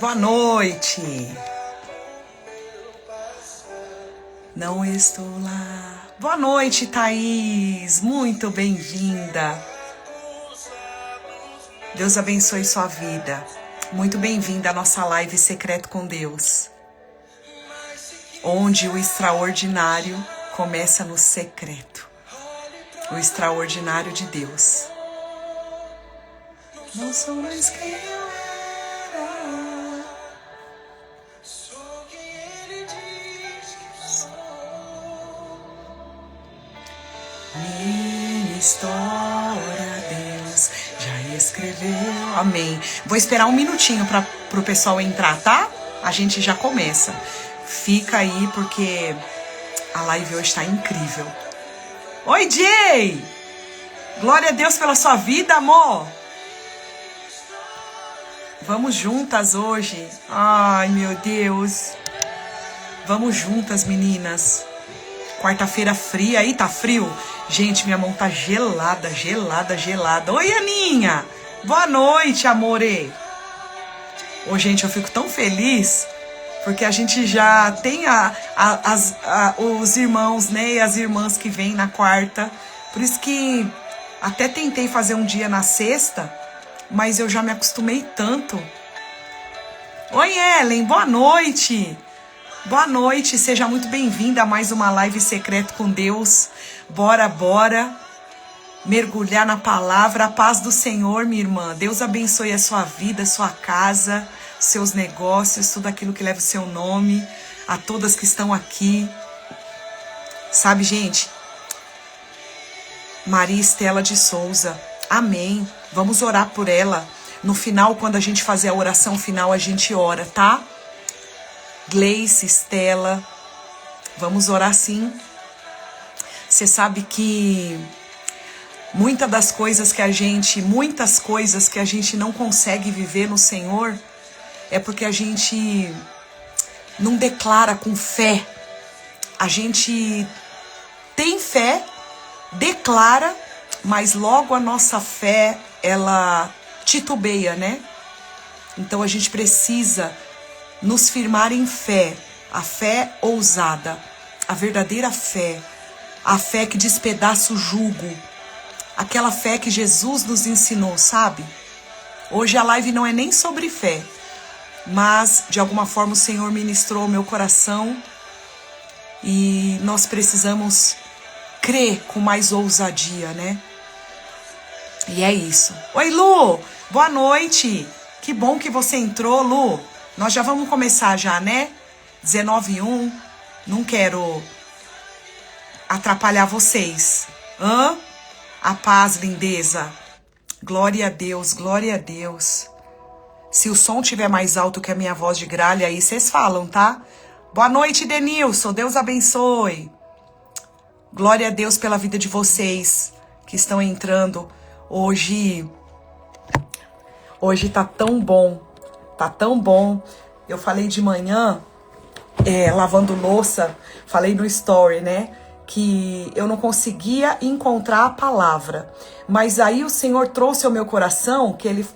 boa noite. Não estou lá. Boa noite, Thaís. Muito bem-vinda. Deus abençoe sua vida. Muito bem-vinda à nossa live Secreto com Deus, onde o extraordinário começa no secreto. O extraordinário de Deus. Não sou mais quem eu era. Sou quem Ele diz que sou. Minha história Deus já escreveu. Amém. Vou esperar um minutinho para o pessoal entrar, tá? A gente já começa. Fica aí porque a live hoje está incrível. Oi, Jay! Glória a Deus pela sua vida, amor. Vamos juntas hoje. Ai, meu Deus. Vamos juntas, meninas. Quarta-feira fria. Aí tá frio? Gente, minha mão tá gelada, gelada, gelada. Oi, Aninha. Boa noite, amore. Ô, gente, eu fico tão feliz porque a gente já tem os irmãos, né, e as irmãs que vêm na quarta. Por isso que até tentei fazer um dia na sexta, mas eu já me acostumei tanto. Oi, Ellen, boa noite. Boa noite, seja muito bem-vinda a mais uma live Secreto com Deus. Bora, bora mergulhar na palavra. A paz do Senhor, minha irmã. Deus abençoe a sua vida, a sua casa, seus negócios, tudo aquilo que leva o seu nome. A todas que estão aqui. Sabe, gente? Maria Estela de Souza. Amém. Vamos orar por ela. No final, quando a gente fazer a oração final, a gente ora, tá? Gleice, Estela. Vamos orar sim. Você sabe que muitas coisas que a gente não consegue viver no Senhor é porque a gente não declara com fé. A gente tem fé, declara, mas logo a nossa fé, ela titubeia, né? Então a gente precisa nos firmar em fé, a fé ousada, a verdadeira fé, a fé que despedaça o jugo, aquela fé que Jesus nos ensinou, sabe? Hoje a live não é nem sobre fé, mas de alguma forma o Senhor ministrou o meu coração e nós precisamos crer com mais ousadia, né? E é isso. Oi, Lu! Boa noite! Que bom que você entrou, Lu. Nós já vamos começar já, né? 19h01. Não quero atrapalhar vocês. Hã? A paz, lindeza. Glória a Deus, glória a Deus. Se o som estiver mais alto que a minha voz de gralha, aí vocês falam, tá? Boa noite, Denilson. Deus abençoe. Glória a Deus pela vida de vocês que estão entrando. Hoje tá tão bom. Tá tão bom. Eu falei de manhã, lavando louça, falei no story, né? Que eu não conseguia encontrar a palavra. Mas aí o Senhor trouxe ao meu coração que ele,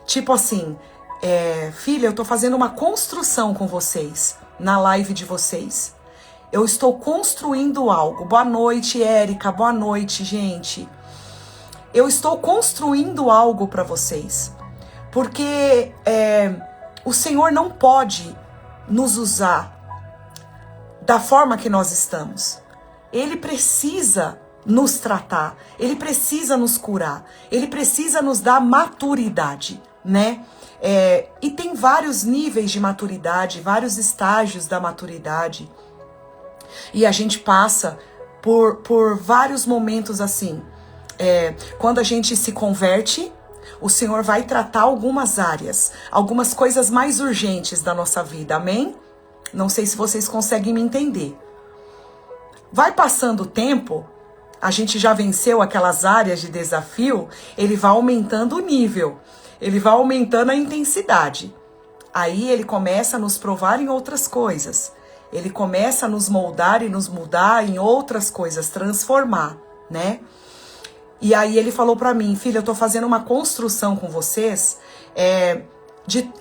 tipo assim, filha, eu tô fazendo uma construção com vocês, na live de vocês. Eu estou construindo algo. Boa noite, Érica. Boa noite, gente. Eu estou construindo algo para vocês. Porque o Senhor não pode nos usar da forma que nós estamos. Ele precisa nos tratar. Ele precisa nos curar. Ele precisa nos dar maturidade, né? E tem vários níveis de maturidade, vários estágios da maturidade. E a gente passa por vários momentos assim. Quando a gente se converte, o Senhor vai tratar algumas áreas, algumas coisas mais urgentes da nossa vida, amém? Não sei se vocês conseguem me entender. Vai passando o tempo, a gente já venceu aquelas áreas de desafio, ele vai aumentando o nível, ele vai aumentando a intensidade. Aí ele começa a nos provar em outras coisas. Ele começa a nos moldar e nos mudar em outras coisas, transformar, né? E aí ele falou pra mim, filha, eu tô fazendo uma construção com vocês,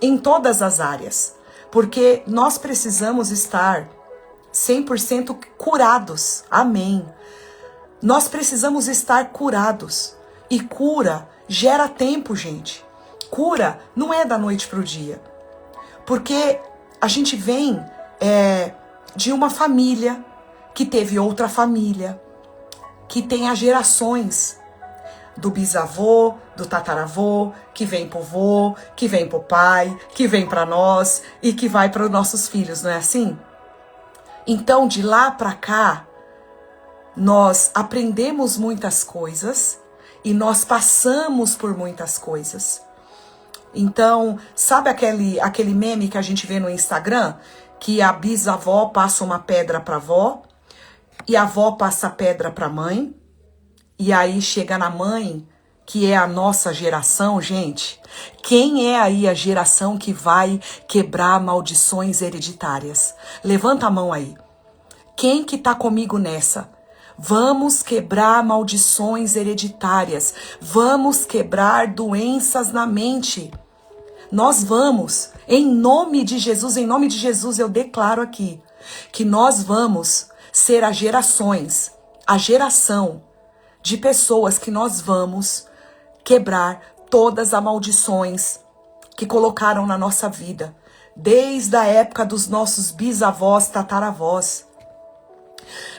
em todas as áreas, porque nós precisamos estar 100% curados. Amém. Nós precisamos estar curados. E cura gera tempo, gente. Cura não é da noite para o dia. Porque a gente vem de uma família que teve outra família, que tem as gerações do bisavô, do tataravô, que vem pro vô, que vem pro pai, que vem para nós e que vai para os nossos filhos, não é assim? Então, de lá para cá, nós aprendemos muitas coisas e nós passamos por muitas coisas. Então, sabe aquele meme que a gente vê no Instagram? Que a bisavó passa uma pedra para a avó e a avó passa a pedra para a mãe. E aí chega na mãe, que é a nossa geração, gente. Quem é aí a geração que vai quebrar maldições hereditárias? Levanta a mão aí. Quem que tá comigo nessa? Vamos quebrar maldições hereditárias. Vamos quebrar doenças na mente. Nós vamos, em nome de Jesus eu declaro aqui, que nós vamos ser a geração de pessoas que nós vamos quebrar todas as maldições que colocaram na nossa vida, desde a época dos nossos bisavós, tataravós.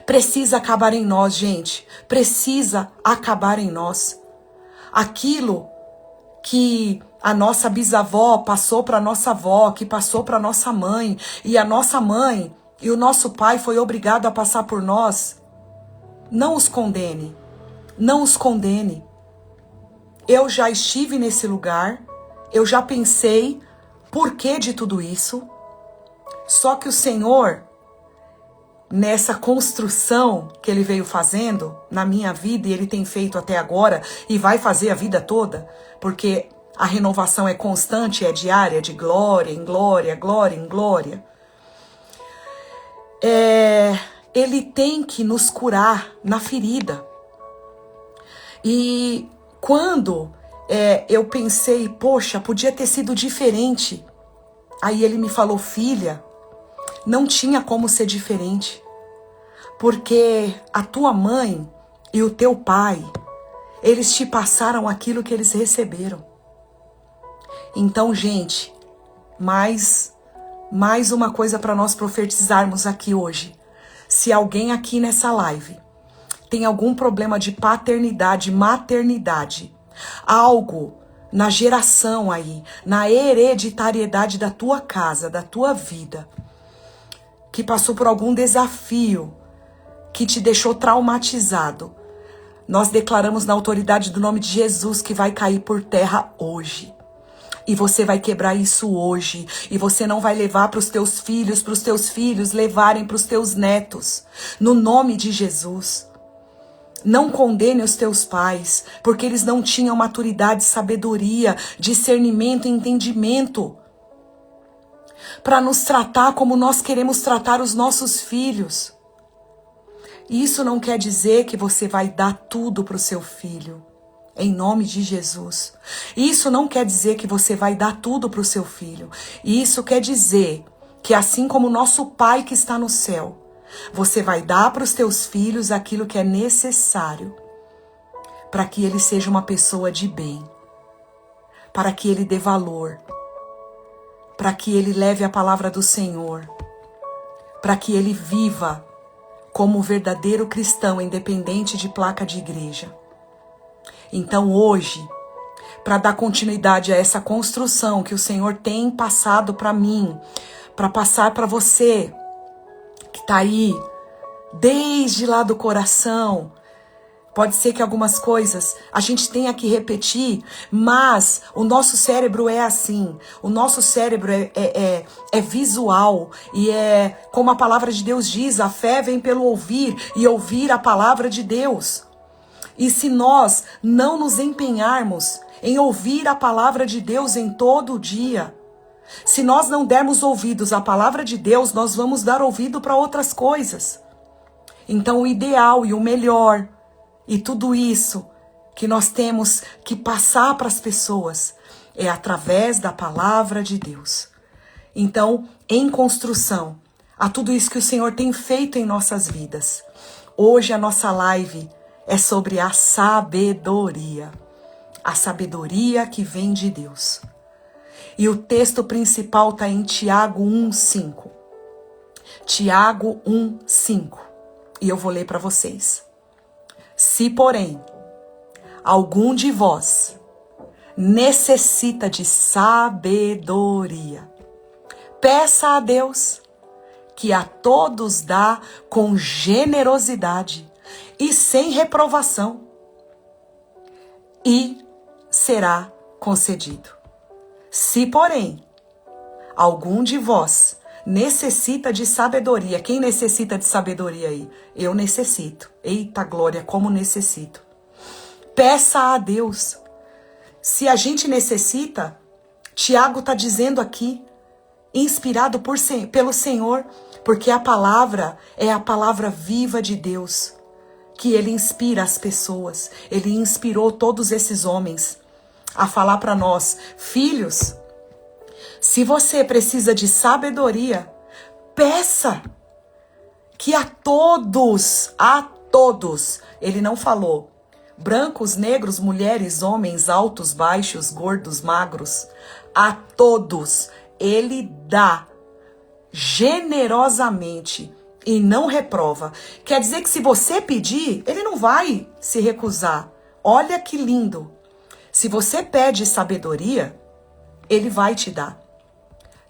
Precisa acabar em nós, gente. Precisa acabar em nós. Aquilo que a nossa bisavó passou para nossa avó, que passou para nossa mãe, e a nossa mãe e o nosso pai foi obrigado a passar por nós. Não os condene. Não os condene. Eu já estive nesse lugar, eu já pensei por que de tudo isso. Só que o Senhor, nessa construção que Ele veio fazendo na minha vida, e Ele tem feito até agora, e vai fazer a vida toda, porque a renovação é constante, é diária, de glória em glória, glória em glória. Ele tem que nos curar na ferida. E quando eu pensei, poxa, podia ter sido diferente. Aí ele me falou, filha, não tinha como ser diferente. Porque a tua mãe e o teu pai, eles te passaram aquilo que eles receberam. Então, gente, mais uma coisa para nós profetizarmos aqui hoje. Se alguém aqui nessa live tem algum problema de paternidade, maternidade, algo na geração aí, na hereditariedade da tua casa, da tua vida, que passou por algum desafio, que te deixou traumatizado, nós declaramos na autoridade do nome de Jesus que vai cair por terra hoje. E você vai quebrar isso hoje. E você não vai levar para os teus filhos levarem para os teus netos. No nome de Jesus. Não condene os teus pais, porque eles não tinham maturidade, sabedoria, discernimento e entendimento para nos tratar como nós queremos tratar os nossos filhos. Isso não quer dizer que você vai dar tudo para o seu filho, em nome de Jesus. Isso não quer dizer que você vai dar tudo para o seu filho. Isso quer dizer que assim como o nosso Pai que está no céu, você vai dar para os teus filhos aquilo que é necessário para que ele seja uma pessoa de bem, para que ele dê valor, para que ele leve a palavra do Senhor, para que ele viva como um verdadeiro cristão, independente de placa de igreja. Então hoje, para dar continuidade a essa construção que o Senhor tem passado para mim, para passar para você, que está aí, desde lá do coração. Pode ser que algumas coisas a gente tenha que repetir, mas o nosso cérebro é assim. O nosso cérebro é visual e como a palavra de Deus diz, a fé vem pelo ouvir e ouvir a palavra de Deus. E se nós não nos empenharmos em ouvir a palavra de Deus em todo o dia, se nós não dermos ouvidos à palavra de Deus, nós vamos dar ouvido para outras coisas. Então o ideal e o melhor, e tudo isso que nós temos que passar para as pessoas, é através da palavra de Deus. Então, em construção a tudo isso que o Senhor tem feito em nossas vidas, hoje a nossa live é sobre a sabedoria que vem de Deus. E o texto principal está em Tiago 1:5. Tiago 1:5. E eu vou ler para vocês. Se, porém, algum de vós necessita de sabedoria, peça a Deus, que a todos dá com generosidade e sem reprovação, e será concedido. Se, porém, algum de vós necessita de sabedoria, quem necessita de sabedoria aí? Eu necessito. Eita glória, como necessito. Peça a Deus. Se a gente necessita, Tiago está dizendo aqui, inspirado pelo Senhor, porque a palavra é a palavra viva de Deus, que Ele inspira as pessoas. Ele inspirou todos esses homens a falar para nós, filhos, se você precisa de sabedoria, peça, que a todos, ele não falou, brancos, negros, mulheres, homens, altos, baixos, gordos, magros, a todos Ele dá generosamente e não reprova. Quer dizer que se você pedir, Ele não vai se recusar. Olha que lindo. Se você pede sabedoria, Ele vai te dar.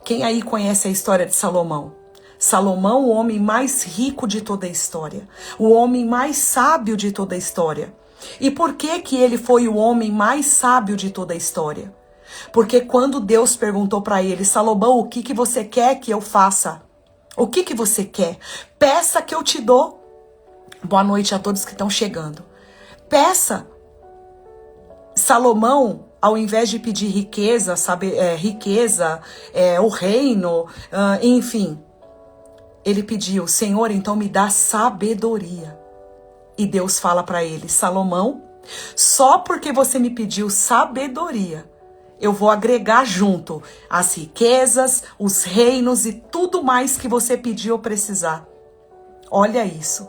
Quem aí conhece a história de Salomão? Salomão, o homem mais rico de toda a história. O homem mais sábio de toda a história. E por que ele foi o homem mais sábio de toda a história? Porque quando Deus perguntou para ele, Salomão, o que você quer que eu faça? O que você quer? Peça que eu te dou. Boa noite a todos que estão chegando. Peça. Salomão, ao invés de pedir riqueza, o reino, enfim, ele pediu, Senhor, então me dá sabedoria. E Deus fala para ele, Salomão, só porque você me pediu sabedoria, eu vou agregar junto as riquezas, os reinos e tudo mais que você pediu ou precisar. Olha isso.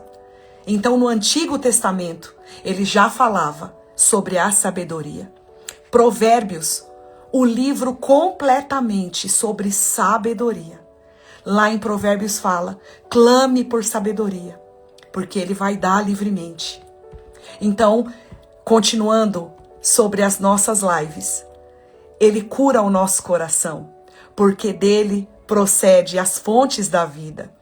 Então, no Antigo Testamento, ele já falava sobre a sabedoria. Provérbios, o livro completamente sobre sabedoria. Lá em Provérbios fala, clame por sabedoria, porque Ele vai dar livremente. Então, continuando sobre as nossas lives, Ele cura o nosso coração, porque dele procede as fontes da vida.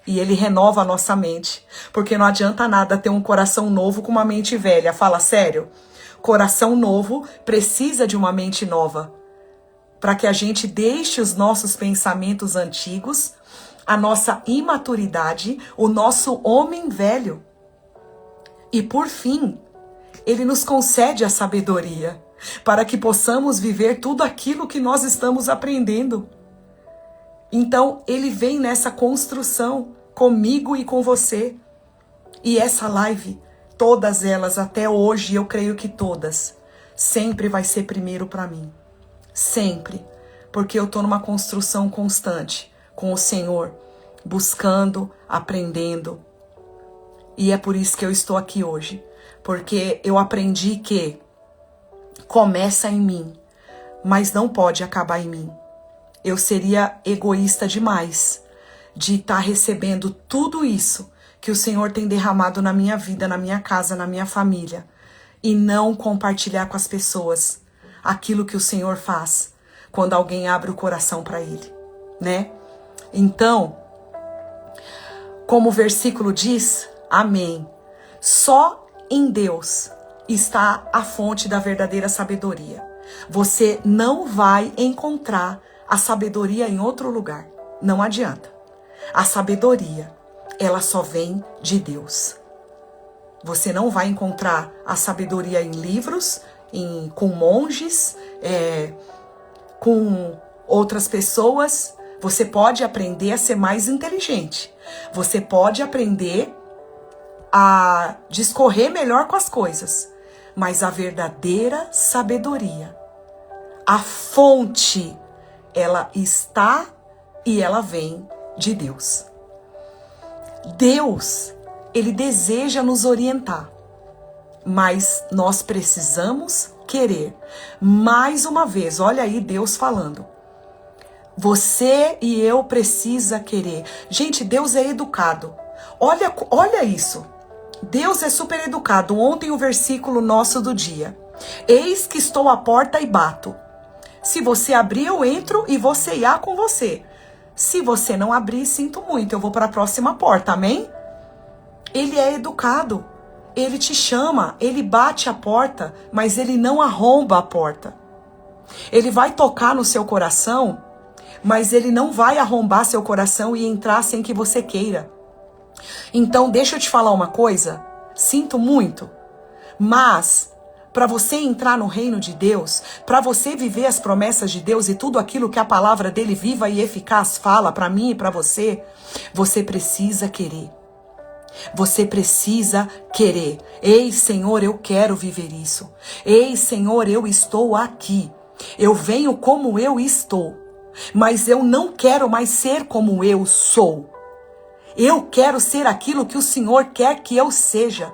E Ele renova a nossa mente, porque não adianta nada ter um coração novo com uma mente velha. Fala sério. Coração novo precisa de uma mente nova, para que a gente deixe os nossos pensamentos antigos, a nossa imaturidade, o nosso homem velho. E por fim, Ele nos concede a sabedoria, para que possamos viver tudo aquilo que nós estamos aprendendo. Então, Ele vem nessa construção comigo e com você. E essa live, todas elas até hoje, eu creio que todas, sempre vai ser primeiro para mim. Sempre. Porque eu estou numa construção constante com o Senhor, buscando, aprendendo. E é por isso que eu estou aqui hoje. Porque eu aprendi que começa em mim, mas não pode acabar em mim. Eu seria egoísta demais de estar recebendo tudo isso que o Senhor tem derramado na minha vida, na minha casa, na minha família, e não compartilhar com as pessoas aquilo que o Senhor faz quando alguém abre o coração para Ele, né? Então, como o versículo diz, amém. Só em Deus está a fonte da verdadeira sabedoria. Você não vai encontrar a sabedoria em outro lugar. Não adianta. A sabedoria, ela só vem de Deus. Você não vai encontrar a sabedoria em livros, com monges, com outras pessoas. Você pode aprender a ser mais inteligente. Você pode aprender a discorrer melhor com as coisas. Mas a verdadeira sabedoria, A fonte, ela está e ela vem de Deus. Deus, ele deseja nos orientar, mas nós precisamos querer. Mais uma vez, olha aí Deus falando. Você e eu precisa querer. Gente, Deus é educado. Olha isso. Deus é super educado. Ontem o versículo nosso do dia. Eis que estou à porta e bato. Se você abrir, eu entro e vou ceiar com você. Se você não abrir, sinto muito, eu vou para a próxima porta, amém? Ele é educado. Ele te chama, ele bate a porta, mas ele não arromba a porta. Ele vai tocar no seu coração, mas ele não vai arrombar seu coração e entrar sem que você queira. Então, deixa eu te falar uma coisa. Sinto muito, mas para você entrar no reino de Deus, para você viver as promessas de Deus e tudo aquilo que a palavra dele viva e eficaz fala para mim e para você, você precisa querer. Você precisa querer. Ei, Senhor, eu quero viver isso. Ei, Senhor, eu estou aqui. Eu venho como eu estou, mas eu não quero mais ser como eu sou. Eu quero ser aquilo que o Senhor quer que eu seja.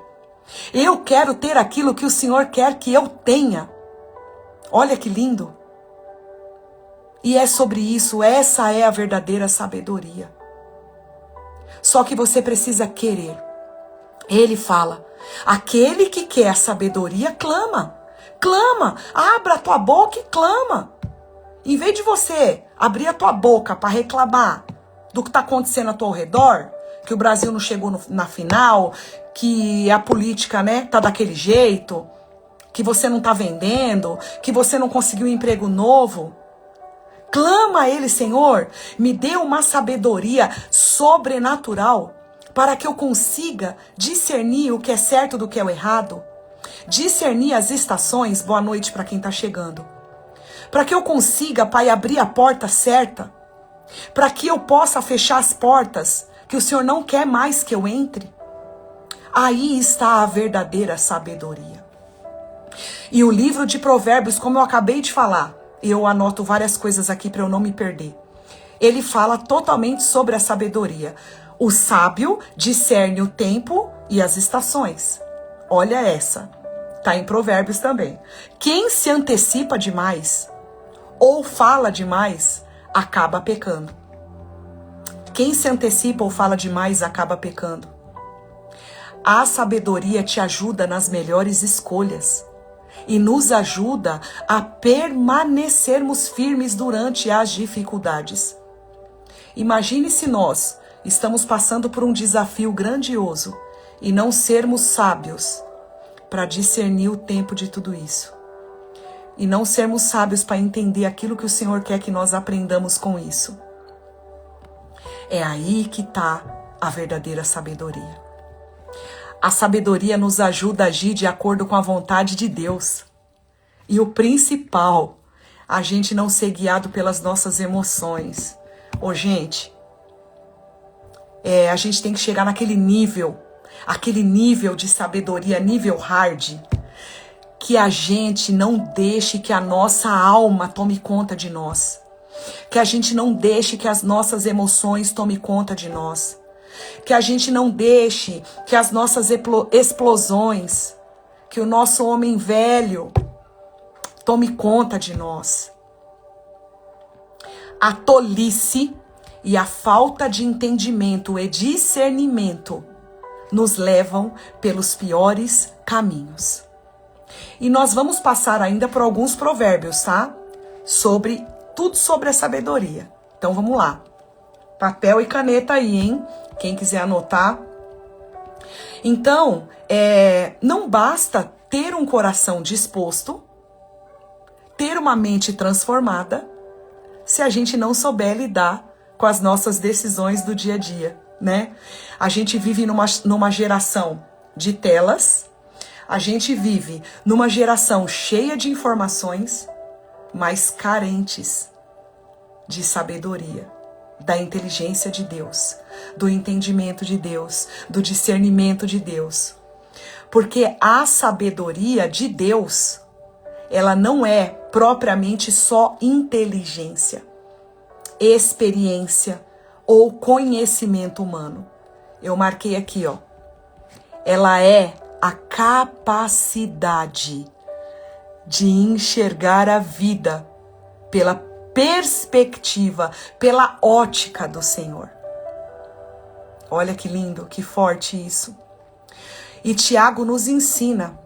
Eu quero ter aquilo que o Senhor quer que eu tenha. Olha que lindo. E é sobre isso, essa é a verdadeira sabedoria. Só que você precisa querer. Ele fala, aquele que quer sabedoria, clama. Clama, abra a tua boca e clama. Em vez de você abrir a tua boca para reclamar do que está acontecendo ao teu redor, que o Brasil não chegou na final, que a política, né, tá daquele jeito, que você não tá vendendo, que você não conseguiu um emprego novo. Clama a ele, Senhor, me dê uma sabedoria sobrenatural para que eu consiga discernir o que é certo do que é o errado, discernir as estações, boa noite para quem tá chegando, para que eu consiga, Pai, abrir a porta certa, para que eu possa fechar as portas que o Senhor não quer mais que eu entre. Aí está a verdadeira sabedoria. E o livro de Provérbios, como eu acabei de falar, eu anoto várias coisas aqui para eu não me perder. Ele fala totalmente sobre a sabedoria. O sábio discerne o tempo e as estações. Olha essa. Tá em Provérbios também. Quem se antecipa demais ou fala demais, acaba pecando. Quem se antecipa ou fala demais, acaba pecando. A sabedoria te ajuda nas melhores escolhas e nos ajuda a permanecermos firmes durante as dificuldades. Imagine se nós estamos passando por um desafio grandioso e não sermos sábios para discernir o tempo de tudo isso. E não sermos sábios para entender aquilo que o Senhor quer que nós aprendamos com isso. É aí que está a verdadeira sabedoria. A sabedoria nos ajuda a agir de acordo com a vontade de Deus. E o principal, a gente não ser guiado pelas nossas emoções. Ô, gente, a gente tem que chegar naquele nível de sabedoria, nível hard, que a gente não deixe que a nossa alma tome conta de nós. Que a gente não deixe que as nossas emoções tomem conta de nós. Que a gente não deixe que as nossas explosões, que o nosso homem velho tome conta de nós. A tolice e a falta de entendimento e discernimento nos levam pelos piores caminhos. E nós vamos passar ainda por alguns provérbios, tá? Tudo sobre a sabedoria. Então vamos lá. Papel e caneta aí, hein? Quem quiser anotar. Então, não basta ter um coração disposto, ter uma mente transformada, se a gente não souber lidar com as nossas decisões do dia a dia, né? A gente vive numa geração de telas, a gente vive numa geração cheia de informações, mas carentes de sabedoria, da inteligência de Deus, do entendimento de Deus, do discernimento de Deus. Porque a sabedoria de Deus, ela não é propriamente só inteligência, experiência ou conhecimento humano. Eu marquei aqui, ó. Ela é a capacidade de enxergar a vida pela perspectiva, pela ótica do Senhor. Olha que lindo, que forte isso. E Tiago nos ensina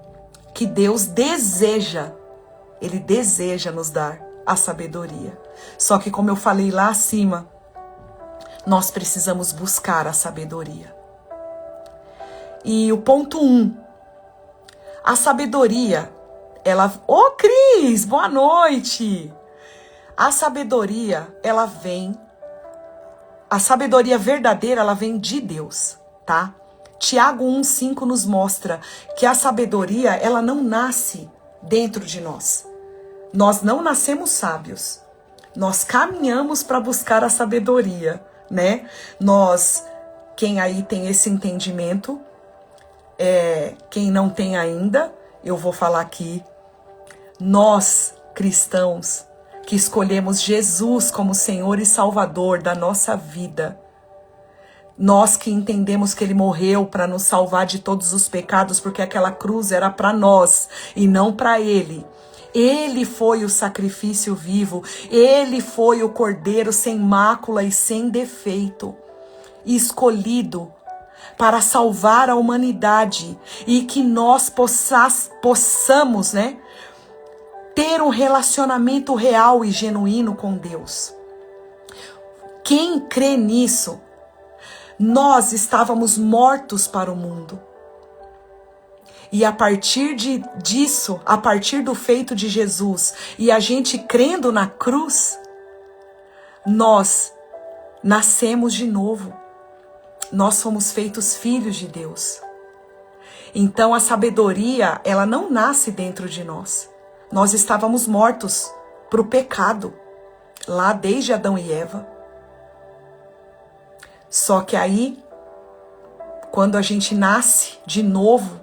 que Deus deseja, Ele deseja nos dar a sabedoria. Só que, como eu falei lá acima, nós precisamos buscar a sabedoria. E o ponto 1, a sabedoria, ela... Ô, Cris, boa noite! A sabedoria, ela vem... A sabedoria verdadeira, ela vem de Deus, tá? Tiago 1,5 nos mostra que a sabedoria, ela não nasce dentro de nós. Nós não nascemos sábios. Nós caminhamos para buscar a sabedoria, né? Nós, quem aí tem esse entendimento, quem não tem ainda, eu vou falar aqui. Nós, cristãos, que escolhemos Jesus como Senhor e Salvador da nossa vida. Nós que entendemos que Ele morreu para nos salvar de todos os pecados, porque aquela cruz era para nós e não para Ele. Ele foi o sacrifício vivo, Ele foi o Cordeiro sem mácula e sem defeito, escolhido para salvar a humanidade e que nós possamos, né, ter um relacionamento real e genuíno com Deus. Quem crê nisso? Nós estávamos mortos para o mundo. E a partir disso, a partir do feito de Jesus, e a gente crendo na cruz, nós nascemos de novo. Nós fomos feitos filhos de Deus. Então a sabedoria, ela não nasce dentro de nós. Nós estávamos mortos para o pecado, lá desde Adão e Eva. Só que aí, quando a gente nasce de novo,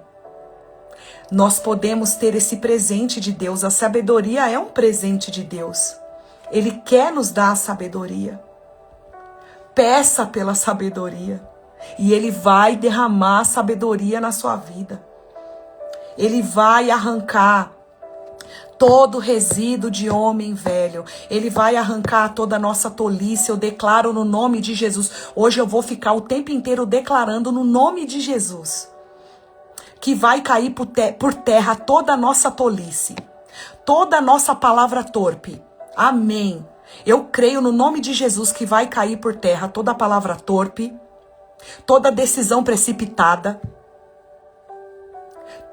nós podemos ter esse presente de Deus. A sabedoria é um presente de Deus. Ele quer nos dar a sabedoria. Peça pela sabedoria. E Ele vai derramar a sabedoria na sua vida. Ele vai arrancar todo resíduo de homem velho. Ele vai arrancar toda a nossa tolice. Eu declaro no nome de Jesus. Hoje eu vou ficar o tempo inteiro declarando no nome de Jesus que vai cair por terra toda a nossa tolice, toda a nossa palavra torpe. Amém. Eu creio no nome de Jesus que vai cair por terra toda a palavra torpe, toda decisão precipitada,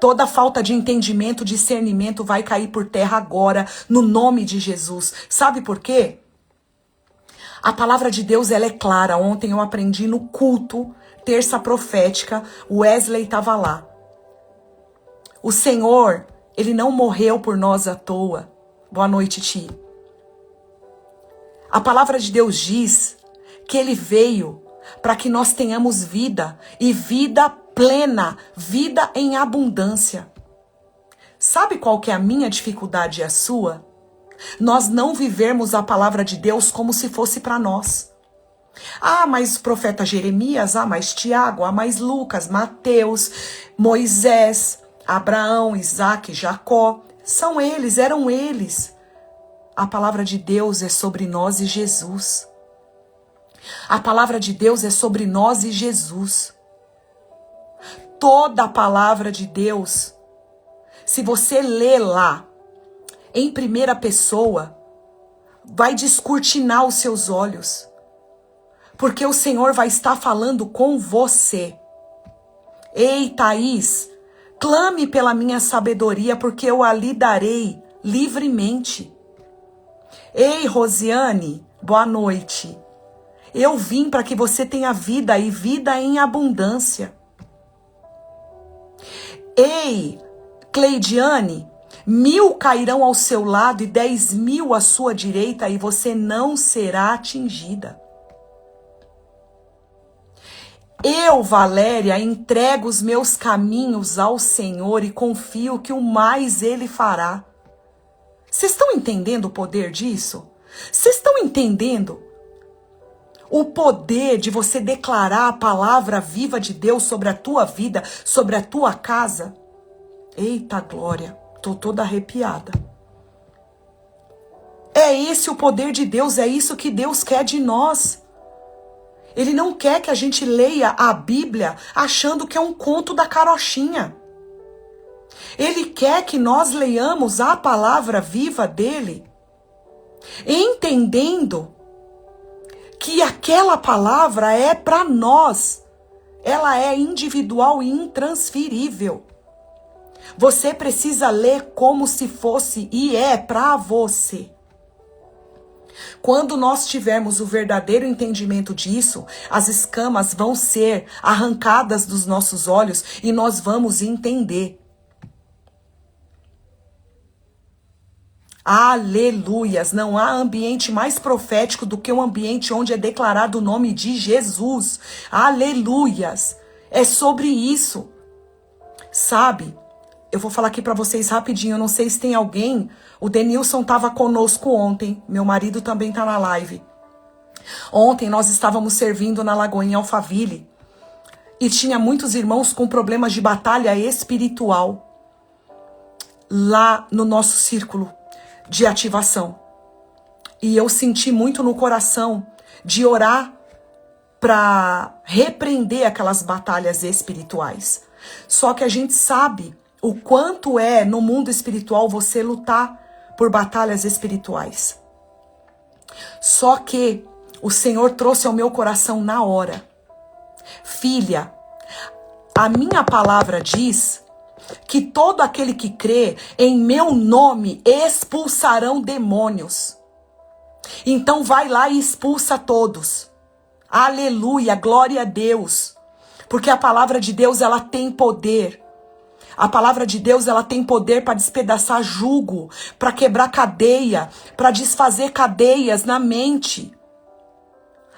toda falta de entendimento, discernimento vai cair por terra agora, no nome de Jesus. Sabe por quê? A palavra de Deus, ela é clara. Ontem eu aprendi no culto, terça profética, o Wesley estava lá. O Senhor, Ele não morreu por nós à toa. Boa noite, Ti. A palavra de Deus diz que Ele veio para que nós tenhamos vida e vida plena, vida em abundância. Sabe qual que é a minha dificuldade e a sua? Nós não vivermos a palavra de Deus como se fosse para nós. Ah, mas o profeta Jeremias, mais Tiago, mais Lucas, Mateus, Moisés, Abraão, Isaac, Jacó, são eles, eram eles. A palavra de Deus é sobre nós e Jesus. A palavra de Deus é sobre nós e Jesus. Toda a palavra de Deus, se você ler lá, em primeira pessoa, vai descortinar os seus olhos. Porque o Senhor vai estar falando com você. Ei, Thaís, clame pela minha sabedoria, porque eu a lhe darei livremente. Ei, Rosiane, boa noite. Eu vim para que você tenha vida e vida em abundância. Ei, Cleidiane, 1000 cairão ao seu lado e 10.000 à sua direita e você não será atingida. Eu, Valéria, entrego os meus caminhos ao Senhor e confio que o mais Ele fará. Vocês estão entendendo o poder disso? Vocês estão entendendo o poder de você declarar a palavra viva de Deus sobre a tua vida, sobre a tua casa? Eita glória, tô toda arrepiada. É esse o poder de Deus, é isso que Deus quer de nós. Ele não quer que a gente leia a Bíblia achando que é um conto da carochinha. Ele quer que nós leiamos a palavra viva dele, entendendo que aquela palavra é para nós. Ela é individual e intransferível. Você precisa ler como se fosse e é para você. Quando nós tivermos o verdadeiro entendimento disso, as escamas vão ser arrancadas dos nossos olhos e nós vamos entender. Aleluias! Não há ambiente mais profético do que um ambiente onde é declarado o nome de Jesus. Aleluias! É sobre isso. Sabe? Eu vou falar aqui pra vocês rapidinho, eu não sei se tem alguém. O Denilson tava conosco ontem, meu marido também tá na live. Ontem nós estávamos servindo na Lagoinha Alphaville e tinha muitos irmãos com problemas de batalha espiritual lá no nosso círculo de ativação. E eu senti muito no coração de orar para repreender aquelas batalhas espirituais. Só que a gente sabe o quanto é no mundo espiritual você lutar por batalhas espirituais. Só que o Senhor trouxe ao meu coração na hora: filha, a minha palavra diz que todo aquele que crê em meu nome expulsarão demônios. Então vai lá e expulsa todos. Aleluia, glória a Deus. Porque a palavra de Deus, ela tem poder. A palavra de Deus, ela tem poder para despedaçar jugo, para quebrar cadeia, para desfazer cadeias na mente.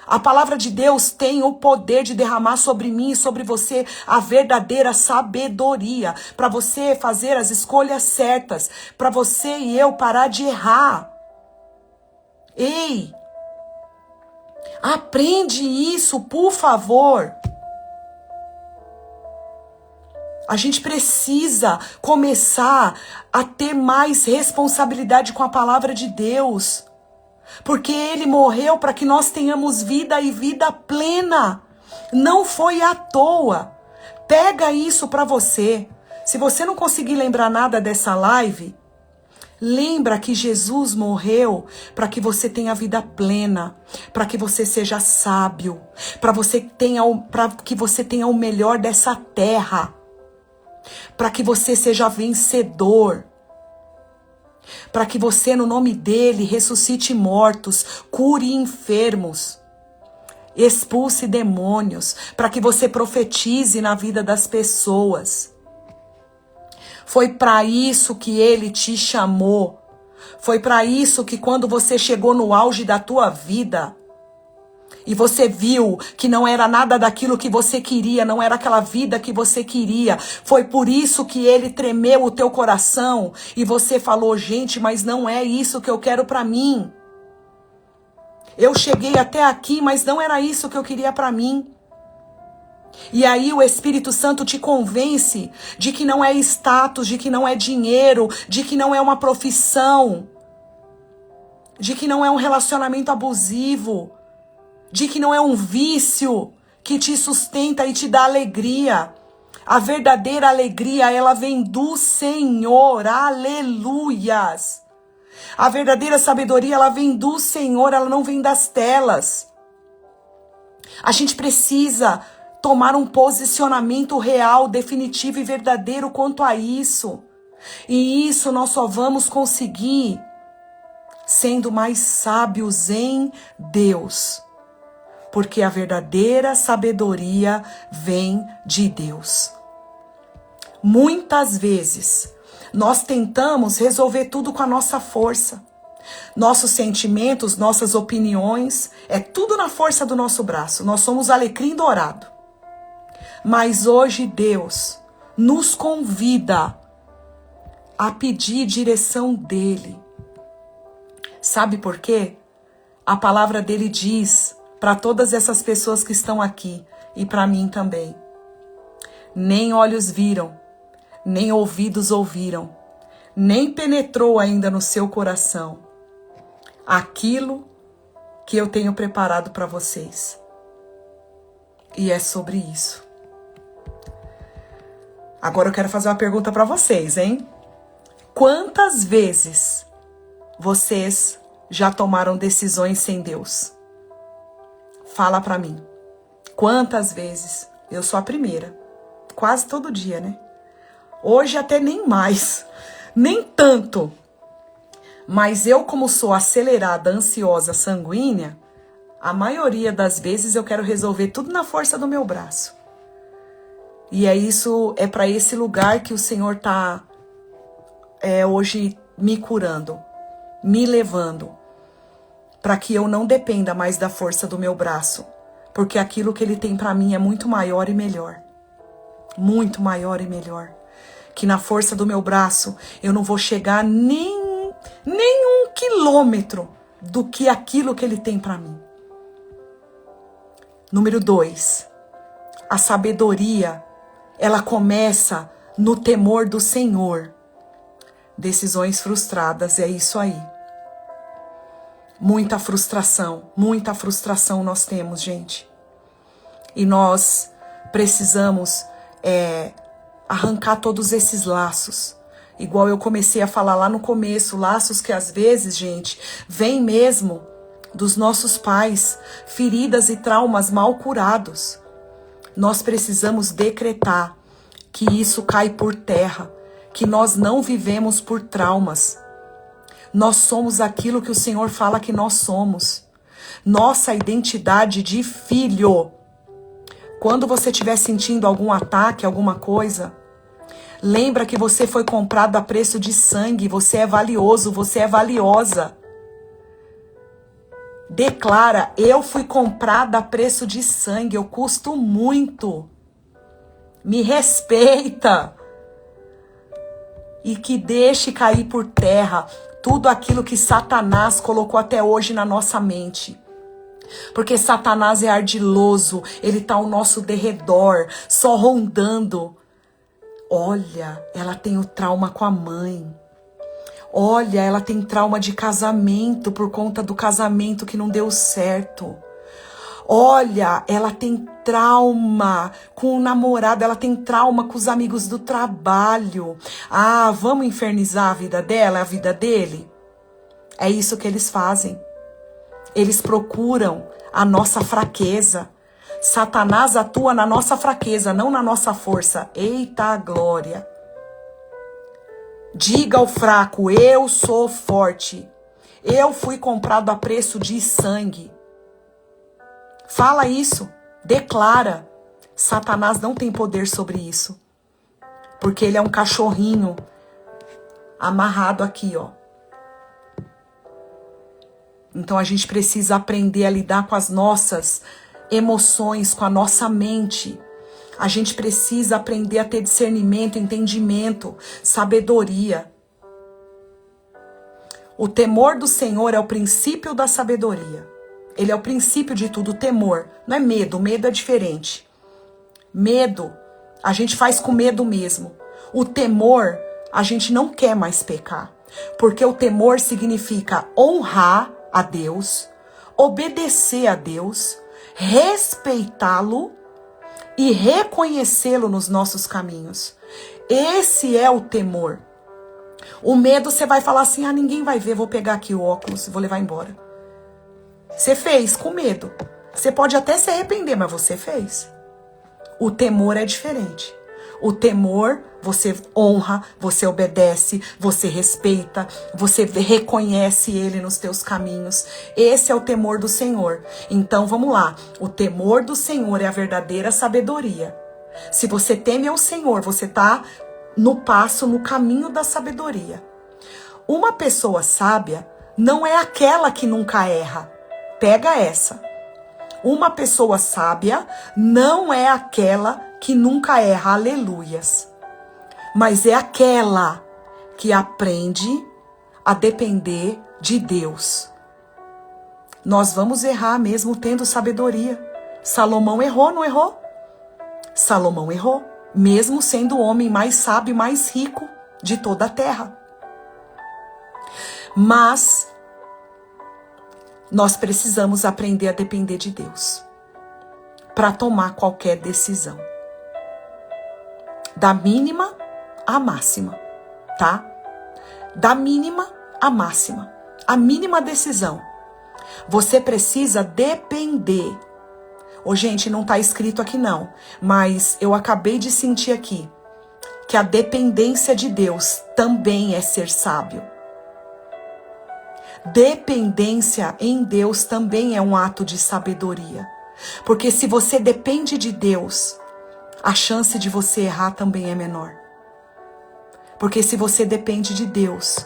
A palavra de Deus tem o poder de derramar sobre mim e sobre você a verdadeira sabedoria, para você fazer as escolhas certas, para você e eu parar de errar. Ei, aprende isso, por favor. A gente precisa começar a ter mais responsabilidade com a palavra de Deus. Porque Ele morreu para que nós tenhamos vida e vida plena. Não foi à toa. Pega isso para você. Se você não conseguir lembrar nada dessa live, lembra que Jesus morreu para que você tenha vida plena, para que você seja sábio, para que você tenha o melhor dessa terra, para que você seja vencedor. Para que você, no nome dele, ressuscite mortos, cure enfermos, expulse demônios, para que você profetize na vida das pessoas. Foi para isso que ele te chamou. Foi para isso que quando você chegou no auge da tua vida e você viu que não era nada daquilo que você queria, não era aquela vida que você queria, foi por isso que ele tremeu o teu coração e você falou: gente, mas não é isso que eu quero para mim. Eu cheguei até aqui, mas não era isso que eu queria para mim. E aí o Espírito Santo te convence de que não é status, de que não é dinheiro, de que não é uma profissão, de que não é um relacionamento abusivo, de que não é um vício que te sustenta e te dá alegria. A verdadeira alegria, ela vem do Senhor. Aleluias. A verdadeira sabedoria, ela vem do Senhor, ela não vem das telas. A gente precisa tomar um posicionamento real, definitivo e verdadeiro quanto a isso. E isso nós só vamos conseguir sendo mais sábios em Deus. Porque a verdadeira sabedoria vem de Deus. Muitas vezes, nós tentamos resolver tudo com a nossa força. Nossos sentimentos, nossas opiniões, é tudo na força do nosso braço. Nós somos alecrim dourado. Mas hoje Deus nos convida a pedir direção dele. Sabe por quê? A palavra dele diz para todas essas pessoas que estão aqui e para mim também. Nem olhos viram, nem ouvidos ouviram, nem penetrou ainda no seu coração aquilo que eu tenho preparado para vocês. E é sobre isso. Agora eu quero fazer uma pergunta para vocês, hein? Quantas vezes vocês já tomaram decisões sem Deus? Fala para mim. Quantas vezes? Eu sou a primeira. Quase todo dia, né? Hoje até nem mais. Nem tanto. Mas eu, como sou acelerada, ansiosa, sanguínea, a maioria das vezes eu quero resolver tudo na força do meu braço. E é para esse lugar que o Senhor tá hoje me curando, me levando, para que eu não dependa mais da força do meu braço, porque aquilo que Ele tem para mim é muito maior e melhor. Muito maior e melhor. Que na força do meu braço eu não vou chegar nem 1 quilômetro do que aquilo que Ele tem para mim. Número 2. A sabedoria, ela começa no temor do Senhor. Decisões frustradas, é isso aí. Muita frustração nós temos, gente. E nós precisamos arrancar todos esses laços. Igual eu comecei a falar lá no começo, laços que às vezes, gente, vêm mesmo dos nossos pais, feridas e traumas mal curados. Nós precisamos decretar que isso cai por terra, que nós não vivemos por traumas. Nós somos aquilo que o Senhor fala que nós somos. Nossa identidade de filho. Quando você estiver sentindo algum ataque, alguma coisa, lembra que você foi comprado a preço de sangue, você é valioso, você é valiosa. Declara, eu fui comprada a preço de sangue, eu custo muito. Me respeita. E que deixe cair por terra tudo aquilo que Satanás colocou até hoje na nossa mente. Porque Satanás é ardiloso, ele está ao nosso derredor, só rondando. Olha, ela tem o trauma com a mãe. Olha, ela tem trauma de casamento por conta do casamento que não deu certo. Olha, ela tem trauma com o namorado, ela tem trauma com os amigos do trabalho. Ah, vamos infernizar a vida dela, a vida dele? É isso que eles fazem. Eles procuram a nossa fraqueza. Satanás atua na nossa fraqueza, não na nossa força. Eita glória! Diga ao fraco, eu sou forte. Eu fui comprado a preço de sangue. Fala isso, declara. Satanás não tem poder sobre isso. Porque ele é um cachorrinho amarrado aqui, ó. Então a gente precisa aprender a lidar com as nossas emoções, com a nossa mente. A gente precisa aprender a ter discernimento, entendimento, sabedoria. O temor do Senhor é o princípio da sabedoria. Ele é o princípio de tudo, o temor. Não é medo, medo é diferente. Medo, a gente faz com medo mesmo. O temor, a gente não quer mais pecar. Porque o temor significa honrar a Deus, obedecer a Deus, respeitá-lo e reconhecê-lo nos nossos caminhos. Esse é o temor. O medo, você vai falar assim, ninguém vai ver, vou pegar aqui o óculos e vou levar embora. Você fez com medo. Você pode até se arrepender, mas você fez. O temor é diferente. O temor, você honra, você obedece, você respeita, você reconhece Ele nos teus caminhos. Esse é o temor do Senhor. Então vamos lá. O temor do Senhor é a verdadeira sabedoria. Se você teme ao Senhor, você está no caminho da sabedoria. Uma pessoa sábia não é aquela que nunca erra. Pega essa. Uma pessoa sábia não é aquela que nunca erra, aleluias. Mas é aquela que aprende a depender de Deus, nós vamos errar mesmo tendo sabedoria. Salomão errou, não errou? Salomão errou, mesmo sendo o homem mais sábio e mais rico de toda a terra. Mas nós precisamos aprender a depender de Deus para tomar qualquer decisão. Da mínima à máxima, tá? Da mínima à máxima. A mínima decisão. Você precisa depender. Ô, gente, não tá escrito aqui não, mas eu acabei de sentir aqui que a dependência de Deus também é ser sábio. Dependência em Deus também é um ato de sabedoria. Porque se você depende de Deus, a chance de você errar também é menor. Porque se você depende de Deus,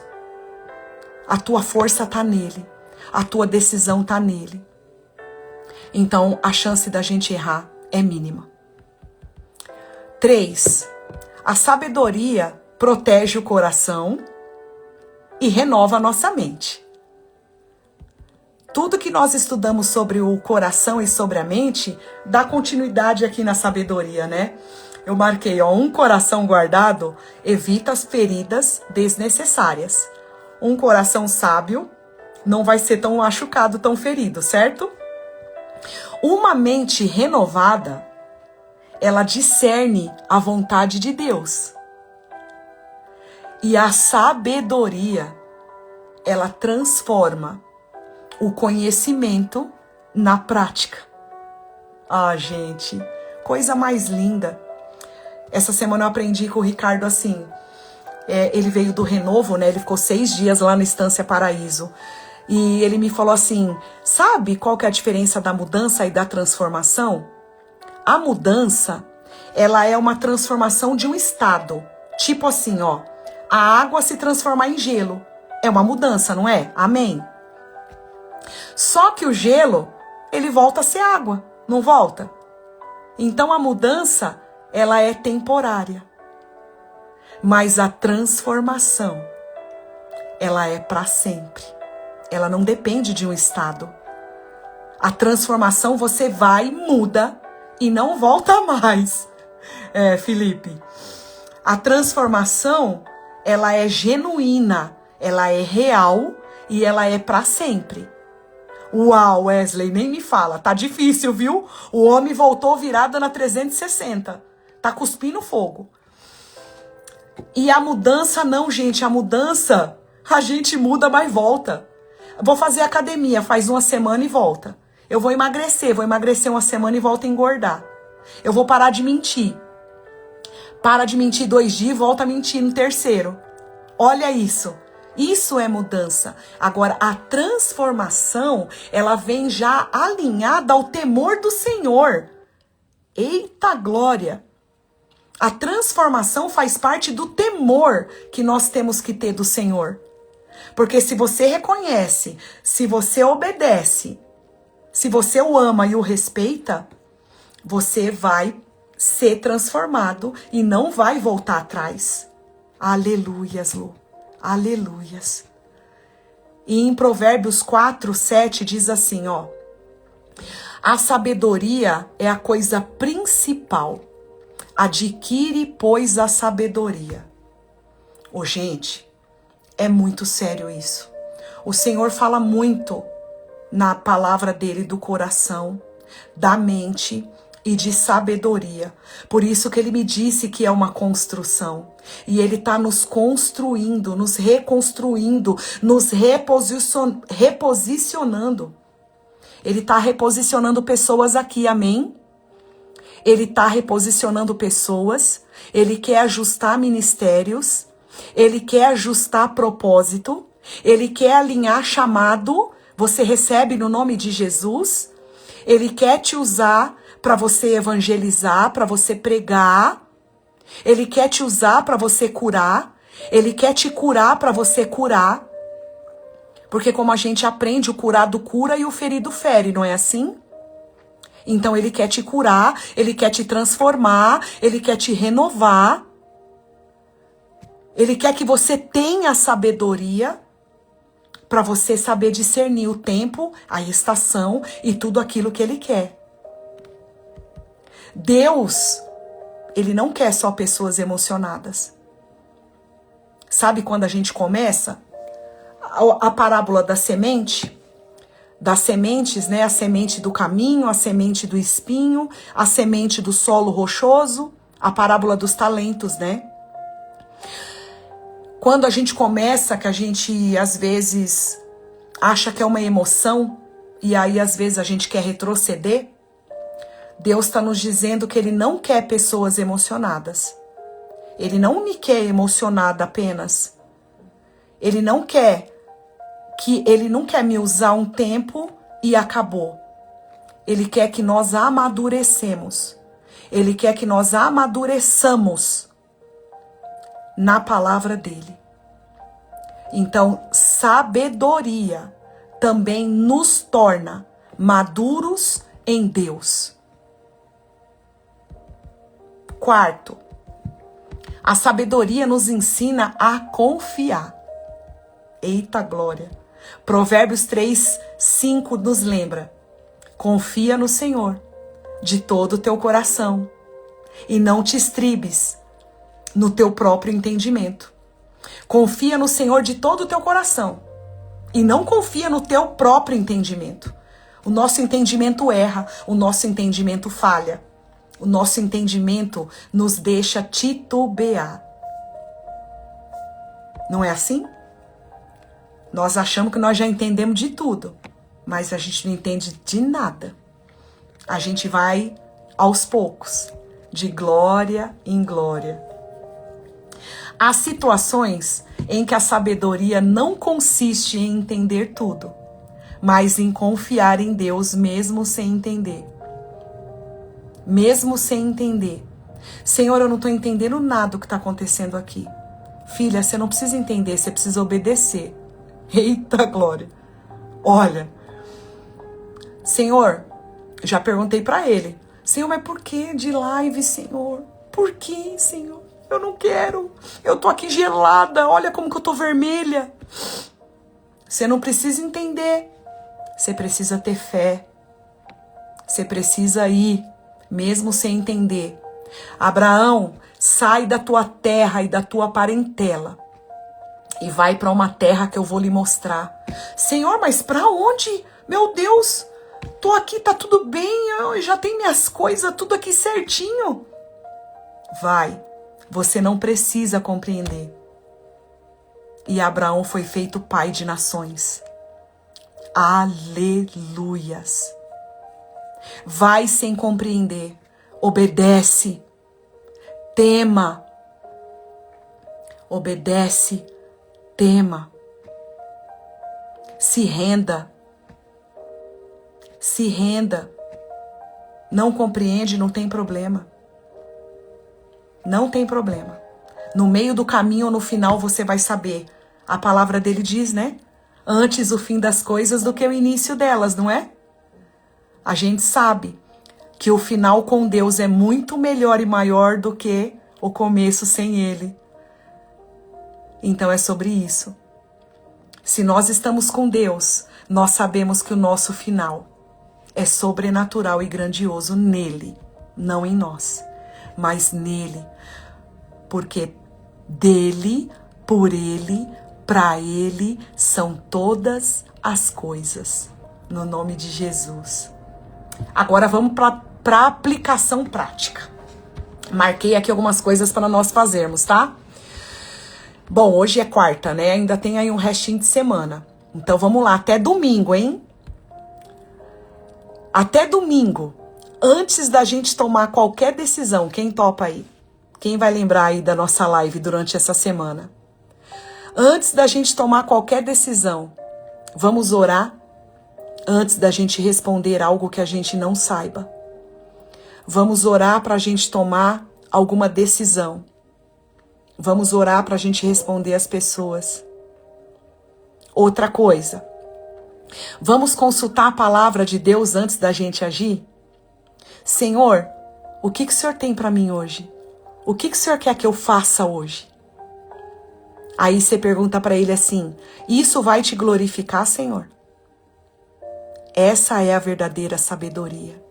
a tua força tá nele, a tua decisão tá nele. Então, a chance da gente errar é mínima. 3. A sabedoria protege o coração e renova a nossa mente. Tudo que nós estudamos sobre o coração e sobre a mente, dá continuidade aqui na sabedoria, né? Eu marquei, um coração guardado evita as feridas desnecessárias. Um coração sábio não vai ser tão machucado, tão ferido, certo? Uma mente renovada, ela discerne a vontade de Deus. E a sabedoria, ela transforma o conhecimento na prática. Ah, gente, coisa mais linda. Essa semana eu aprendi com o Ricardo assim. Ele veio do Renovo, né? Ele ficou 6 dias lá na Estância Paraíso. E ele me falou assim, sabe qual que é a diferença da mudança e da transformação? A mudança, ela é uma transformação de um estado. Tipo assim, ó, a água se transformar em gelo. É uma mudança, não é? Amém? Só que o gelo, ele volta a ser água, não volta? Então a mudança, ela é temporária. Mas a transformação, ela é para sempre. Ela não depende de um estado. A transformação você vai, muda e não volta mais. Felipe. A transformação, ela é genuína, ela é real e ela é para sempre. Uau, Wesley, nem me fala. Tá difícil, viu? O homem voltou virado na 360. Tá cuspindo fogo. E a mudança não, gente. A mudança, a gente muda, mas volta. Vou fazer academia, faz 1 semana e volta. Eu vou emagrecer 1 semana e volto a engordar. Eu vou parar de mentir. Para de mentir 2 dias e volta a mentir no 3º. Olha isso. Isso é mudança. Agora, a transformação, ela vem já alinhada ao temor do Senhor. Eita glória! A transformação faz parte do temor que nós temos que ter do Senhor. Porque se você reconhece, se você obedece, se você o ama e o respeita, você vai ser transformado e não vai voltar atrás. Aleluias, Lu. Aleluias. E em Provérbios 4:7 diz assim, ó. A sabedoria é a coisa principal. Adquire, pois, a sabedoria. Ô, gente, é muito sério isso. O Senhor fala muito na palavra dele do coração, da mente e de sabedoria. Por isso que ele me disse que é uma construção. E ele está nos construindo, nos reconstruindo, nos reposicionando. Ele está reposicionando pessoas aqui, amém? Ele está reposicionando pessoas, ele quer ajustar ministérios, ele quer ajustar propósito, ele quer alinhar chamado, você recebe no nome de Jesus, ele quer te usar para você evangelizar, para você pregar, ele quer te usar para você curar, ele quer te curar para você curar, porque como a gente aprende, o curado cura e o ferido fere, não é assim? Então ele quer te curar, ele quer te transformar, ele quer te renovar. Ele quer que você tenha sabedoria para você saber discernir o tempo, a estação e tudo aquilo que Ele quer. Deus, Ele não quer só pessoas emocionadas. Sabe quando a gente começa? A parábola da semente, das sementes, né? A semente do caminho, a semente do espinho, a semente do solo rochoso, a parábola dos talentos, né? Quando a gente começa, que a gente às vezes acha que é uma emoção, e aí às vezes a gente quer retroceder, Deus está nos dizendo que Ele não quer pessoas emocionadas. Ele não me quer emocionada apenas. Ele não quer me usar um tempo e acabou. Ele quer que nós amadurecemos. Ele quer que nós amadureçamos na palavra dele. Então, sabedoria também nos torna maduros em Deus. Quarto, a sabedoria nos ensina a confiar. Eita glória! Provérbios 3:5 nos lembra: confia no Senhor de todo o teu coração e não te estribes no teu próprio entendimento. Confia no Senhor de todo o teu coração e não confia no teu próprio entendimento. O nosso entendimento erra, o nosso entendimento falha. O nosso entendimento nos deixa titubear. Não é assim? Nós achamos que nós já entendemos de tudo, mas a gente não entende de nada. A gente vai aos poucos, de glória em glória. Há situações em que a sabedoria não consiste em entender tudo, mas em confiar em Deus mesmo sem entender. Mesmo sem entender. Senhor, eu não estou entendendo nada do que está acontecendo aqui. Filha, você não precisa entender, você precisa obedecer. Eita glória. Olha, Senhor, já perguntei para ele. Senhor, mas por que de live, Senhor? Por que, Senhor? Eu não quero. Eu tô aqui gelada. Olha como que eu tô vermelha. Você não precisa entender. Você precisa ter fé. Você precisa ir, mesmo sem entender. Abraão, sai da tua terra e da tua parentela e vai para uma terra que eu vou lhe mostrar. Senhor, mas para onde? Meu Deus, tô aqui, tá tudo bem, eu já tenho minhas coisas, tudo aqui certinho. Vai, você não precisa compreender. E Abraão foi feito pai de nações. Aleluias. Vai sem compreender, obedece, tema, obedece, tema, se renda, não compreende, não tem problema, não tem problema, no meio do caminho ou no final você vai saber, a palavra dele diz, né, antes o fim das coisas do que o início delas, não é? A gente sabe que o final com Deus é muito melhor e maior do que o começo sem Ele. Então é sobre isso. Se nós estamos com Deus, nós sabemos que o nosso final é sobrenatural e grandioso nele, não em nós, mas nele, porque dele, por ele, para ele são todas as coisas, no nome de Jesus. Agora vamos para a aplicação prática. Marquei aqui algumas coisas para nós fazermos, tá? Bom, hoje é quarta, né? Ainda tem aí um restinho de semana. Então vamos lá, até domingo, hein? Até domingo, antes da gente tomar qualquer decisão, quem topa aí? Quem vai lembrar aí da nossa live durante essa semana? Antes da gente tomar qualquer decisão, vamos orar? Antes da gente responder algo que a gente não saiba. Vamos orar para a gente tomar alguma decisão. Vamos orar para a gente responder as pessoas. Outra coisa. Vamos consultar a palavra de Deus antes da gente agir? Senhor, o que o Senhor tem para mim hoje? O que o Senhor quer que eu faça hoje? Aí você pergunta para ele assim: isso vai te glorificar, Senhor? Essa é a verdadeira sabedoria.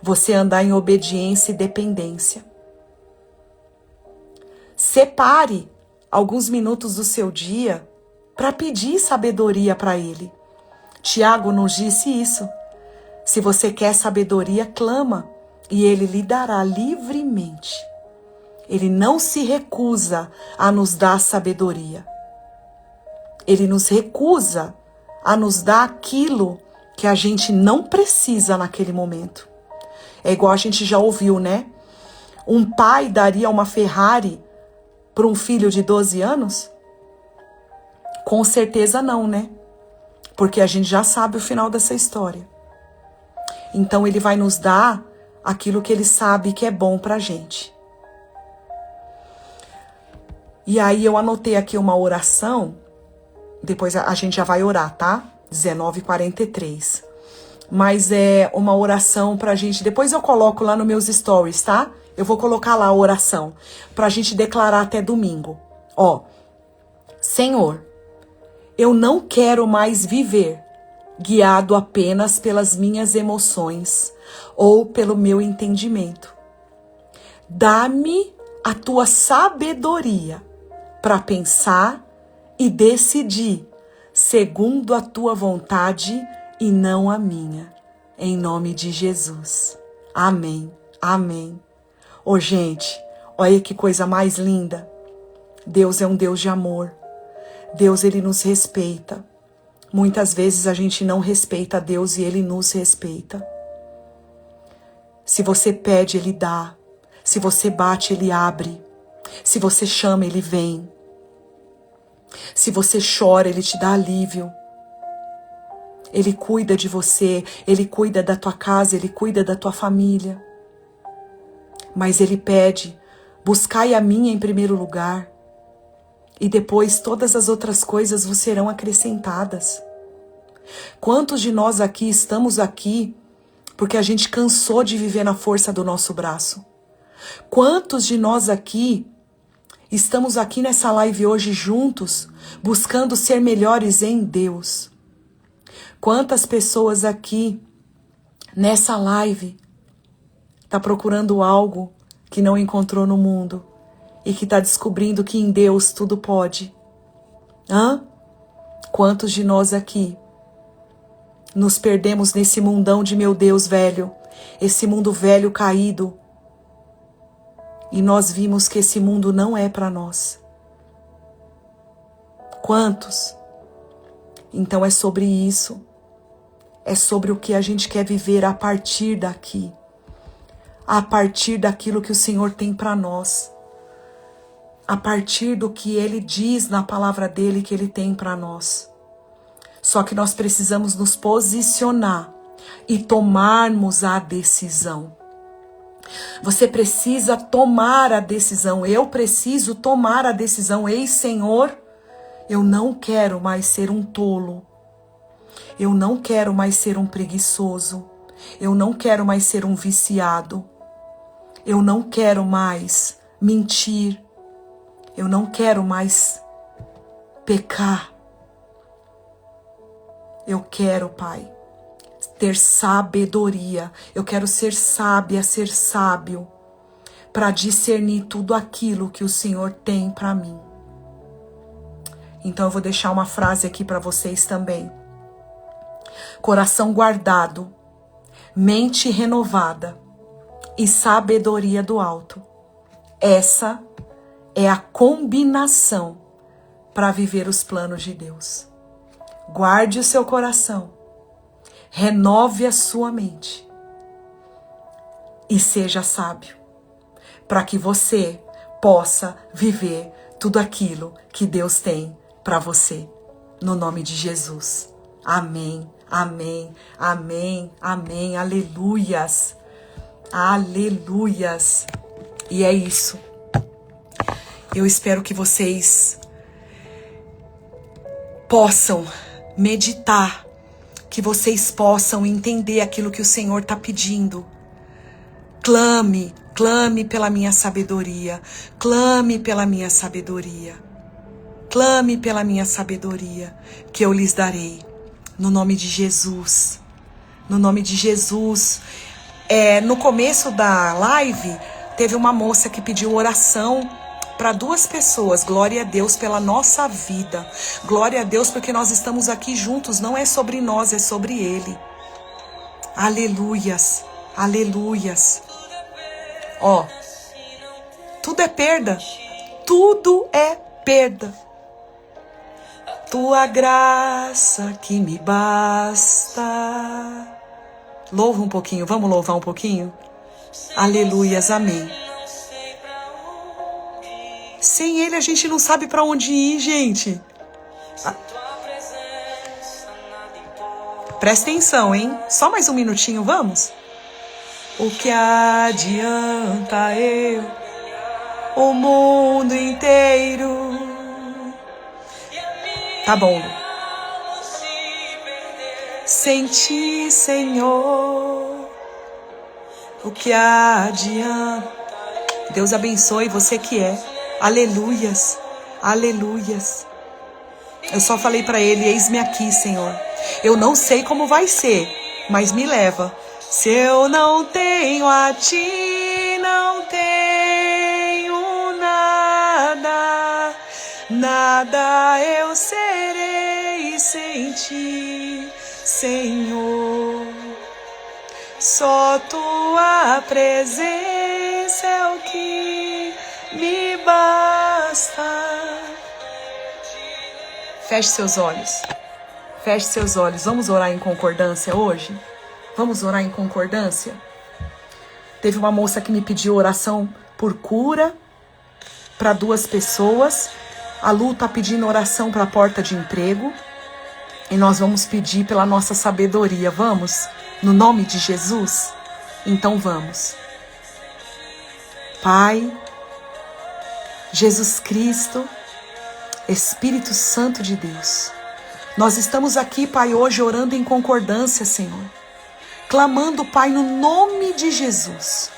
Você andar em obediência e dependência. Separe alguns minutos do seu dia para pedir sabedoria para ele. Tiago nos disse isso. Se você quer sabedoria, clama, e ele lhe dará livremente. Ele não se recusa a nos dar sabedoria. Ele nos recusa a nos dar aquilo que a gente não precisa naquele momento. É igual a gente já ouviu, né? Um pai daria uma Ferrari para um filho de 12 anos? Com certeza não, né? Porque a gente já sabe o final dessa história. Então ele vai nos dar aquilo que ele sabe que é bom pra gente. E aí eu anotei aqui uma oração, depois a gente já vai orar, tá? 19h43. Mas é uma oração pra gente, depois eu coloco lá nos meus stories, tá? Eu vou colocar lá a oração, pra gente declarar até domingo. Ó, Senhor, eu não quero mais viver guiado apenas pelas minhas emoções ou pelo meu entendimento. Dá-me a tua sabedoria para pensar e decidir segundo a tua vontade e não a minha. Em nome de Jesus. Amém. Amém. Ô, gente, olha que coisa mais linda. Deus é um Deus de amor. Deus, ele nos respeita. Muitas vezes a gente não respeita a Deus e ele nos respeita. Se você pede, ele dá. Se você bate, ele abre. Se você chama, ele vem. Se você chora, ele te dá alívio. Ele cuida de você, ele cuida da tua casa, ele cuida da tua família. Mas ele pede: buscai a mim em primeiro lugar. E depois todas as outras coisas vos serão acrescentadas. Quantos de nós aqui estamos aqui porque a gente cansou de viver na força do nosso braço? Quantos de nós aqui estamos aqui nessa live hoje juntos, buscando ser melhores em Deus? Quantas pessoas aqui nessa live tá procurando algo que não encontrou no mundo e que tá descobrindo que em Deus tudo pode? Quantos de nós aqui nos perdemos nesse mundão de meu Deus velho, esse mundo velho caído, e nós vimos que esse mundo não é para nós? Quantos? Então é sobre isso. É sobre o que a gente quer viver a partir daqui. A partir daquilo que o Senhor tem para nós. A partir do que Ele diz na palavra dEle que Ele tem para nós. Só que nós precisamos nos posicionar e tomarmos a decisão. Você precisa tomar a decisão. Eu preciso tomar a decisão. Ei, Senhor, eu não quero mais ser um tolo. Eu não quero mais ser um preguiçoso. Eu não quero mais ser um viciado. Eu não quero mais mentir. Eu não quero mais pecar. Eu quero, Pai, ter sabedoria. Eu quero ser sábia, ser sábio, para discernir tudo aquilo que o Senhor tem para mim. Então eu vou deixar uma frase aqui para vocês também. Coração guardado, mente renovada e sabedoria do alto. Essa é a combinação para viver os planos de Deus. Guarde o seu coração, renove a sua mente e seja sábio, para que você possa viver tudo aquilo que Deus tem para você, no nome de Jesus. Amém, amém, amém, amém, aleluias, aleluias. E é isso. Eu espero que vocês possam meditar, que vocês possam entender aquilo que o Senhor está pedindo. Clame, clame pela minha sabedoria, clame pela minha sabedoria. Clame pela minha sabedoria, que eu lhes darei. No nome de Jesus. No nome de Jesus. No começo da live, teve uma moça que pediu oração para 2 pessoas. Glória a Deus pela nossa vida. Glória a Deus porque nós estamos aqui juntos. Não é sobre nós, é sobre Ele. Aleluias. Aleluias. Ó, tudo é perda. Tudo é perda. Tua graça que me basta. Louva um pouquinho, vamos louvar um pouquinho? Aleluias, amém. Sem Ele a gente não sabe para onde ir, gente. Presta atenção, hein? Só mais um minutinho, vamos? O que adianta eu, o mundo inteiro? Tá bom. Sem ti, Senhor, o que adianta? Deus abençoe você que é. Aleluias, aleluias. Eu só falei para ele, eis-me aqui, Senhor. Eu não sei como vai ser, mas me leva. Se eu não tenho a ti, não tenho nada. Nada eu serei sem ti, Senhor. Só tua presença é o que me basta. Feche seus olhos. Feche seus olhos. Vamos orar em concordância hoje? Vamos orar em concordância? Teve uma moça que me pediu oração por cura para 2 pessoas. A Lu tá pedindo oração para a porta de emprego. E nós vamos pedir pela nossa sabedoria. Vamos? No nome de Jesus? Então vamos. Pai, Jesus Cristo, Espírito Santo de Deus. Nós estamos aqui, Pai, hoje orando em concordância, Senhor. Clamando, Pai, no nome de Jesus.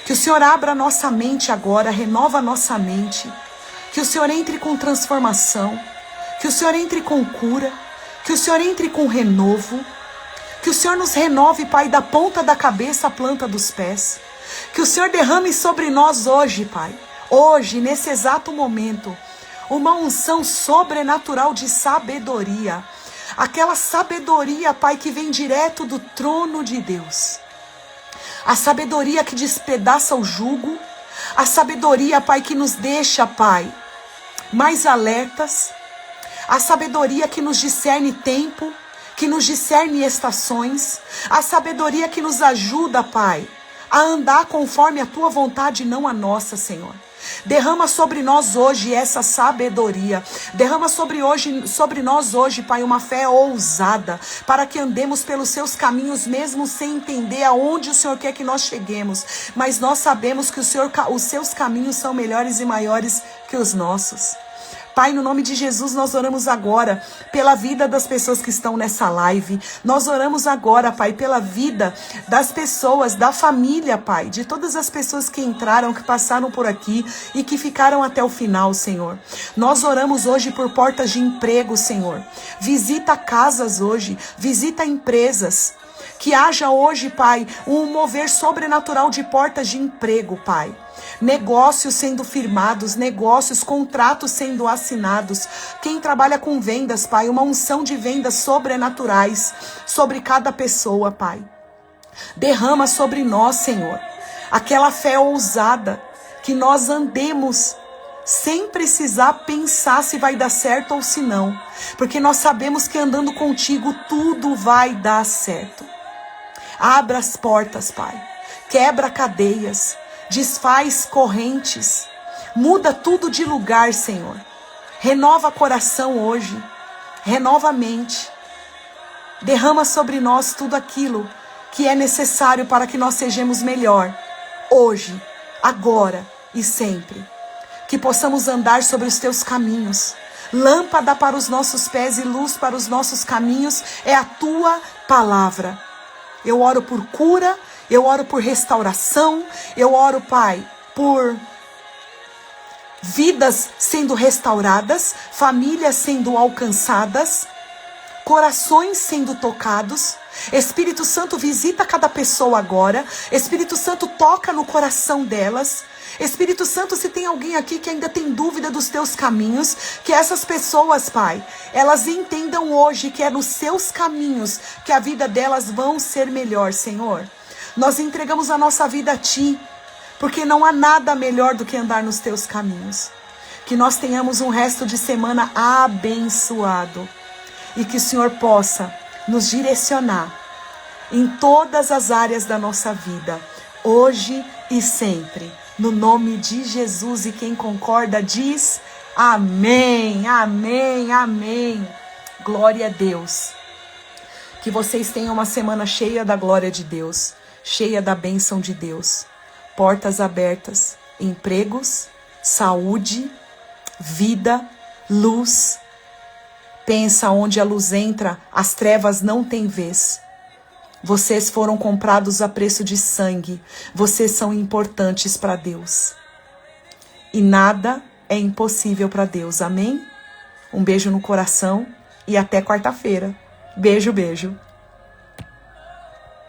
Que o Senhor abra a nossa mente agora, renova a nossa mente. Que o Senhor entre com transformação. Que o Senhor entre com cura. Que o Senhor entre com renovo. Que o Senhor nos renove, Pai, da ponta da cabeça à planta dos pés. Que o Senhor derrame sobre nós hoje, Pai. Hoje, nesse exato momento, uma unção sobrenatural de sabedoria. Aquela sabedoria, Pai, que vem direto do trono de Deus. A sabedoria que despedaça o jugo. A sabedoria, Pai, que nos deixa, Pai, mais alertas. A sabedoria que nos discerne tempo, que nos discerne estações. A sabedoria que nos ajuda, Pai, a andar conforme a Tua vontade e não a nossa, Senhor. Derrama sobre nós hoje essa sabedoria. Derrama sobre nós hoje, Pai, uma fé ousada, para que andemos pelos seus caminhos, mesmo sem entender aonde o Senhor quer que nós cheguemos. Mas nós sabemos que os seus caminhos são melhores e maiores que os nossos. Pai, no nome de Jesus, nós oramos agora pela vida das pessoas que estão nessa live. Nós oramos agora, Pai, pela vida das pessoas, da família, Pai, de todas as pessoas que entraram, que passaram por aqui e que ficaram até o final, Senhor. Nós oramos hoje por portas de emprego, Senhor. Visita casas hoje, visita empresas. Que haja hoje, Pai, um mover sobrenatural de portas de emprego, Pai. Negócios sendo firmados, negócios, contratos sendo assinados. Quem trabalha com vendas, Pai, uma unção de vendas sobrenaturais sobre cada pessoa, Pai. Derrama sobre nós, Senhor, aquela fé ousada, que nós andemos sem precisar pensar se vai dar certo ou se não. Porque nós sabemos que andando contigo tudo vai dar certo. Abra as portas, Pai. Quebra cadeias. Desfaz correntes. Muda tudo de lugar, Senhor. Renova coração hoje. Renova a mente. Derrama sobre nós tudo aquilo que é necessário para que nós sejamos melhor. Hoje, agora e sempre. Que possamos andar sobre os teus caminhos. Lâmpada para os nossos pés e luz para os nossos caminhos é a tua palavra. Eu oro por cura, eu oro por restauração, eu oro, Pai, por vidas sendo restauradas, famílias sendo alcançadas, corações sendo tocados. Espírito Santo, visita cada pessoa agora. Espírito Santo, toca no coração delas. Espírito Santo, se tem alguém aqui que ainda tem dúvida dos teus caminhos, que essas pessoas, Pai, elas entendam hoje que é nos seus caminhos que a vida delas vão ser melhor, Senhor. Nós entregamos a nossa vida a Ti, porque não há nada melhor do que andar nos teus caminhos. Que nós tenhamos um resto de semana abençoado e que o Senhor possa nos direcionar em todas as áreas da nossa vida, hoje e sempre. No nome de Jesus, e quem concorda diz amém, amém, amém. Glória a Deus. Que vocês tenham uma semana cheia da glória de Deus, cheia da bênção de Deus. Portas abertas, empregos, saúde, vida, luz. Pensa, onde a luz entra, as trevas não têm vez. Vocês foram comprados a preço de sangue. Vocês são importantes para Deus. E nada é impossível para Deus. Amém? Um beijo no coração e até quarta-feira. Beijo, beijo.